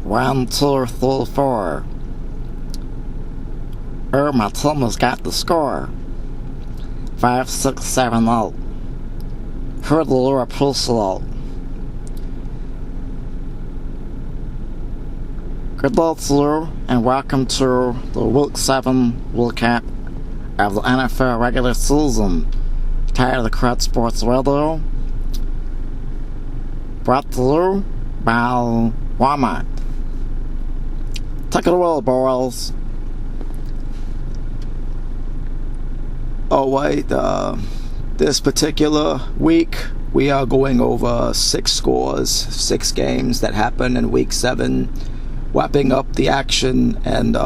1, 2, 3, 4. My team has got the score. 5, 6, 7, 8. Heard the Laura Pulsalo. Good day to you, and welcome to the Week 7 recap of the NFL regular season. Tired of the Crud Sports Radio. Brought to you by Walmart. Take it away, boys. Oh wait, this particular week we are going over 6 scores, 6 games that happened in Week 7, wrapping up the action, and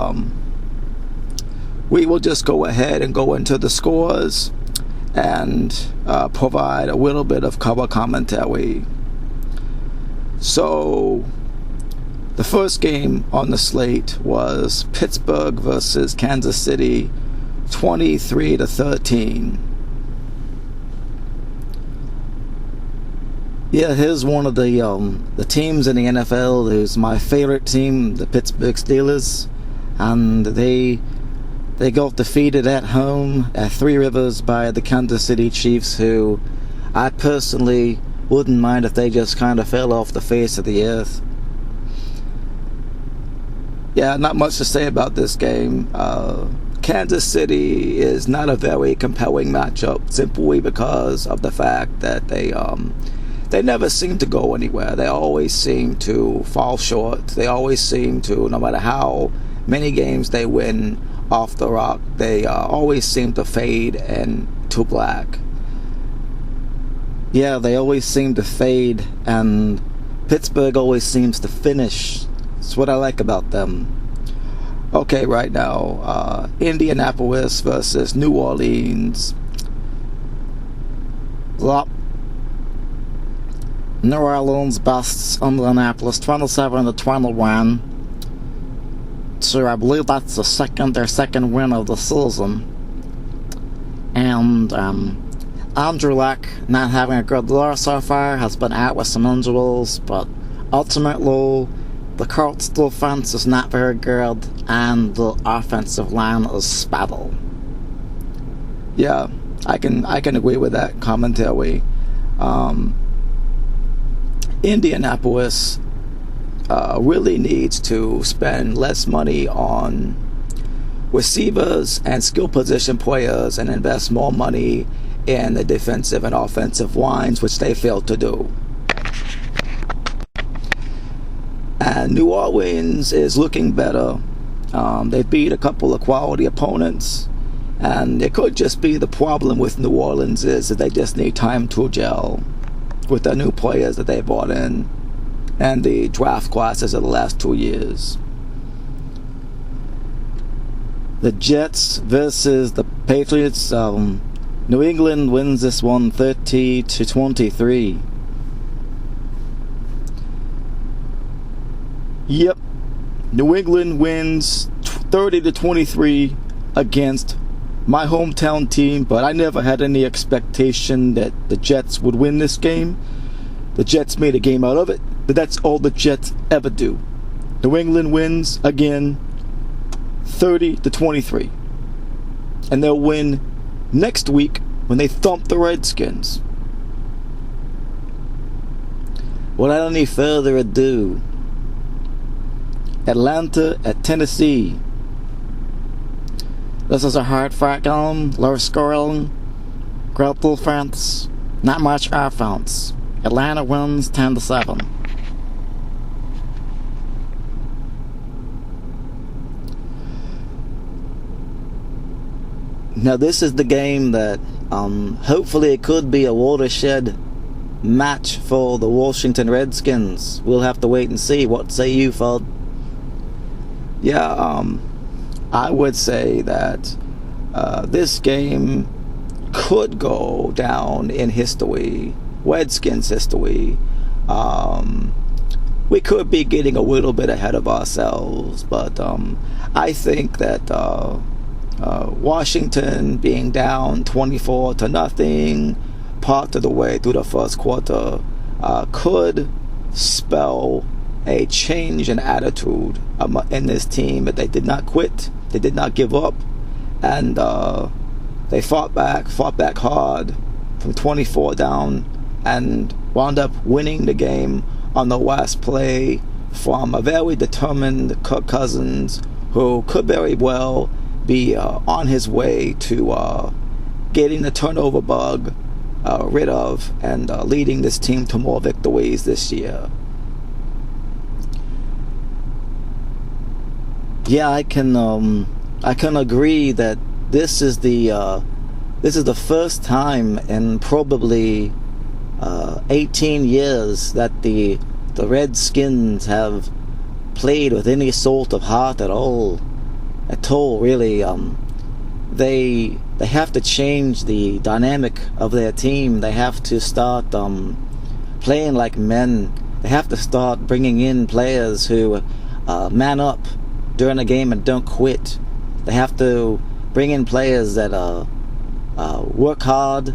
we will just go ahead and go into the scores and provide a little bit of color commentary. So the first game on the slate was Pittsburgh versus Kansas City, 23-13. Yeah, here's one of the teams in the NFL who's my favorite team, the Pittsburgh Steelers, and they got defeated at home at Three Rivers by the Kansas City Chiefs, who I personally wouldn't mind if they just kind of fell off the face of the earth. Yeah, not much to say about this game. Kansas City is not a very compelling matchup, simply because of the fact that they never seem to go anywhere. They always seem to fall short. They always seem to, no matter how many games they win off the rock, they always seem to fade into black. Yeah, they always seem to fade, and Pittsburgh always seems to finish. That's what I like about them. Okay, right now, Indianapolis versus New Orleans. New Orleans busts Indianapolis 27-21. So I believe that's their second win of the season. And Andrew Luck, not having a good year so far, has been out with some injuries, but ultimately the Colts defense is not very good, and the offensive line is spattle. Yeah, I can agree with that commentary. Indianapolis really needs to spend less money on receivers and skill position players and invest more money in the defensive and offensive lines, which they failed to do. And New Orleans is looking better. They beat a couple of quality opponents, and it could just be the problem with New Orleans is that they just need time to gel with the new players that they brought in and the draft classes of the last 2 years. The Jets versus the Patriots. New England wins this one 30-23. Yep, New England wins 30-23 against my hometown team, but I never had any expectation that the Jets would win this game. The Jets made a game out of it, but that's all the Jets ever do. New England wins again 30-23. And they'll win next week when they thump the Redskins. Without any further ado, Atlanta at Tennessee. This is a hard-fought game, low scoring, great defense, not much offense. Atlanta wins 10-7. Now this is the game that hopefully it could be a watershed match for the Washington Redskins. We'll have to wait and see. What say you, Fud? Yeah, I would say that this game could go down in history, Redskins history. We could be getting a little bit ahead of ourselves, but I think that Washington being down 24-0 part of the way through the first quarter could spell a change in attitude in this team. But they did not quit. They did not give up, and they fought back hard from 24 down, and wound up winning the game on the last play from a very determined Kirk Cousins, who could very well be on his way to getting the turnover bug rid of, and leading this team to more victories this year. Yeah, I can agree that this is the first time in probably 18 years that the Redskins have played with any sort of heart at all. Really. They have to change the dynamic of their team. They have to start playing like men. They have to start bringing in players who man up during a game and don't quit. They have to bring in players that work hard,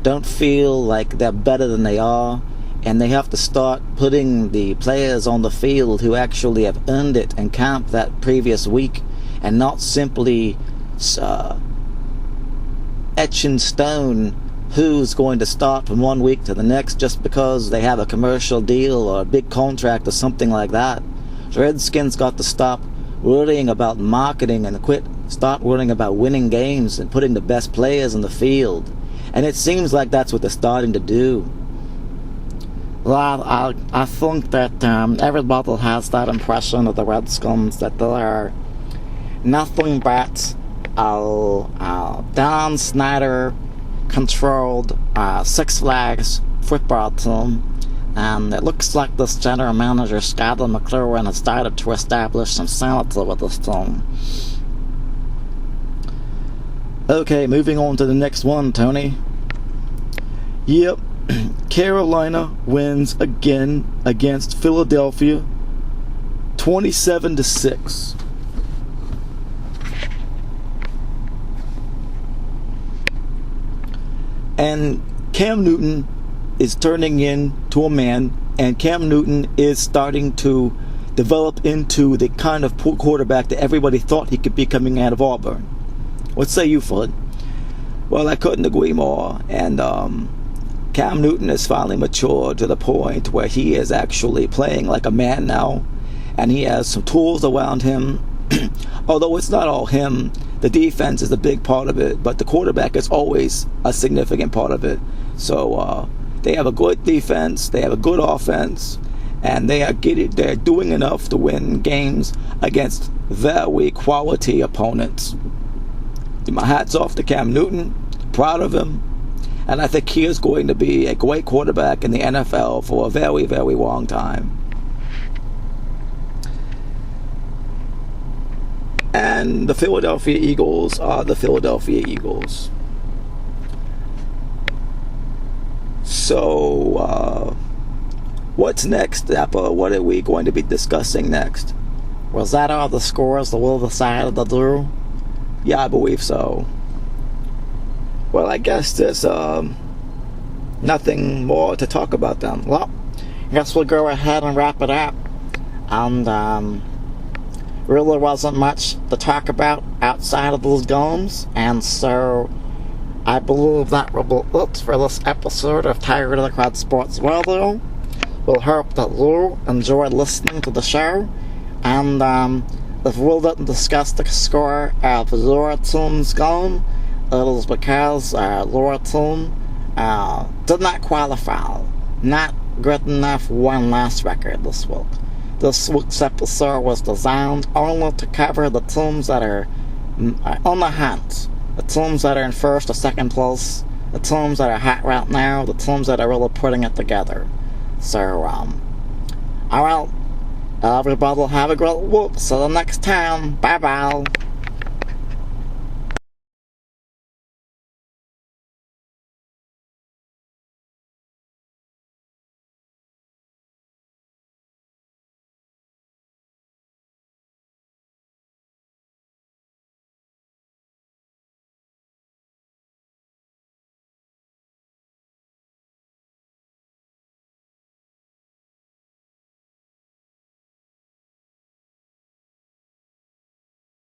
don't feel like they're better than they are, and they have to start putting the players on the field who actually have earned it in camp that previous week, and not simply etch in stone who's going to start from one week to the next just because they have a commercial deal or a big contract or something like that. The Redskins got to stop worrying about marketing and start worrying about winning games and putting the best players in the field. And it seems like that's what they're starting to do. Well, I think that everybody has that impression of the Redskins, that they are nothing but Dan Snyder controlled Six Flags football team, and it looks like this general manager Scotty McLaurin has started to establish some sanity with this team. Okay, moving on to the next one, Tony. Yep, Carolina wins again against Philadelphia, 27-6. And Cam Newton is turning into a man, and Cam Newton is starting to develop into the kind of quarterback that everybody thought he could be coming out of Auburn. What say you, Fudd? Well, I couldn't agree more. And Cam Newton has finally matured to the point where he is actually playing like a man now, and he has some tools around him. Although it's not all him, the defense is a big part of it, but the quarterback is always a significant part of it. So they have a good defense, they have a good offense, and they're doing enough to win games against very quality opponents. My hat's off to Cam Newton, proud of him, and I think he is going to be a great quarterback in the NFL for a very, very long time. And the Philadelphia Eagles are the Philadelphia Eagles. So, what's next, Appa? What are we going to be discussing next? Was that all the scores that will decide the drew? Yeah, I believe so. Well, I guess there's nothing more to talk about then. Well, I guess we'll go ahead and wrap it up. And really wasn't much to talk about outside of those games, and so I believe that will be it for this episode of Tired of the Crud Sports Radio. We'll hope that you enjoyed listening to the show, and if we didn't discuss the score of your team's game, it is because your team did not qualify. Not good enough for one last record this week. This week's episode was designed only to cover the teams that are on the hunt, the teams that are in first or second place, the teams that are hot right now, the teams that are really putting it together. So, alright, everybody have a great week. See you next time. Bye-bye.